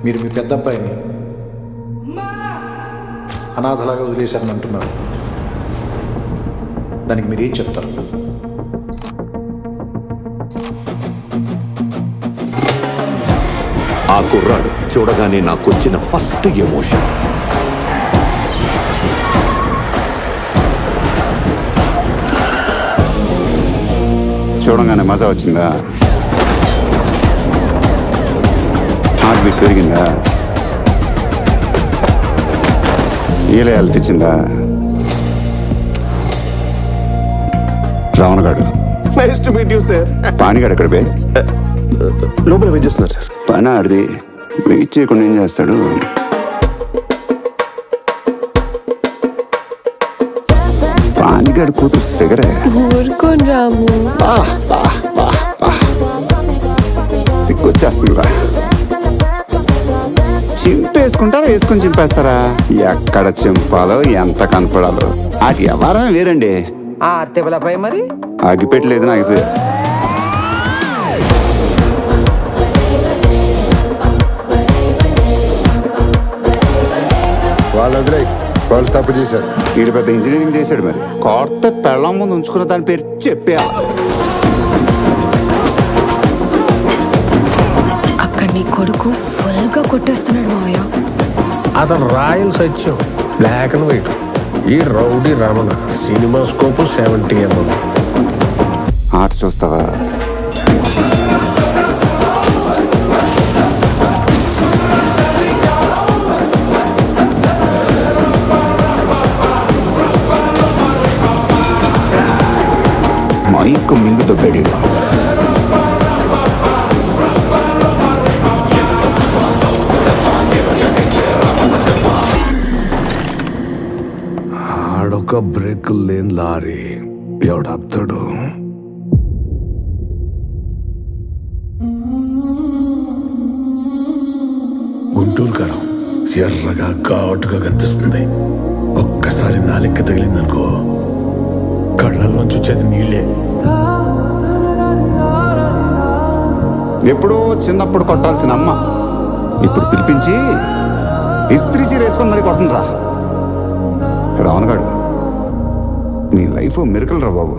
మీరు మీ పెద్ద అబ్బాయిని అనాథలాగా వదిలేశారని అంటున్నారు. దానికి మీరు ఏం చెప్తారు? ఆ కుర్రాడు చూడగానే నాకొచ్చిన ఫస్ట్ ఎమోషన్ చూడగానే మజా వచ్చిందా? హార్ట్ బీట్ పెరిగిందా? ఈలే అల్పించిందా? రావణగాడు nice to meet you sir. పానిగాడు ఎక్కడ బే? లోపల వెయిట్ చేస్తున్నారు సార్. పని ఆడిది వెయిట్ చేయకుండా ఏం చేస్తాడు? పానిగాడు కూతురు ఫిగరే. ఊరుకోని రాము. సిగ్గొచ్చేస్తుందిరా. చింపేసుకుంటారా వేసుకొని చింపేస్తారా? ఎక్కడ చింపాలో ఎంత కనపడాలో అటు ఎవరమే వేరండి. ఆర్తిబలపై మరి ఆగిపెట్టలేదు ఆగిపోయా. వాళ్ళు తప్పు చేశారు. వీడు పెద్ద ఇంజనీరింగ్ చేశాడు. మరి కొత్త పెళ్ళం ముందు ఉంచుకున్న దాని పేరు చెప్పేయాలి. అక్కడ నీ కొడుకు ఫుల్ గా కొట్టేస్తున్నాడు మావయ్య. అతను royal Satyam, black and white. ఈ rowdy Ramana cinema scope 70mm. ఆట చూస్తావా? మైక్ మింగు దొబ్బాడు. ఆడొక బ్రేక్ లేని లారీ ఎవడాపుతాడు? గుంటూరు కారం ఎర్రగా ఘాటుగా కనిపిస్తుంది. ఒక్కసారి నాలిక్క తగిలిందనుకో కళ్ళల్లోంచి వచ్చేది నీళ్ళే. ఎప్పుడో చిన్నప్పుడు కొట్టాల్సిన అమ్మ ఇప్పుడు పిలిపించి ఇస్త్రీ చీర వేసుకొని మరి కొడుతుండ్రా. రావణగాడు నీ లైఫ్ మిరకల్ రా బాబు.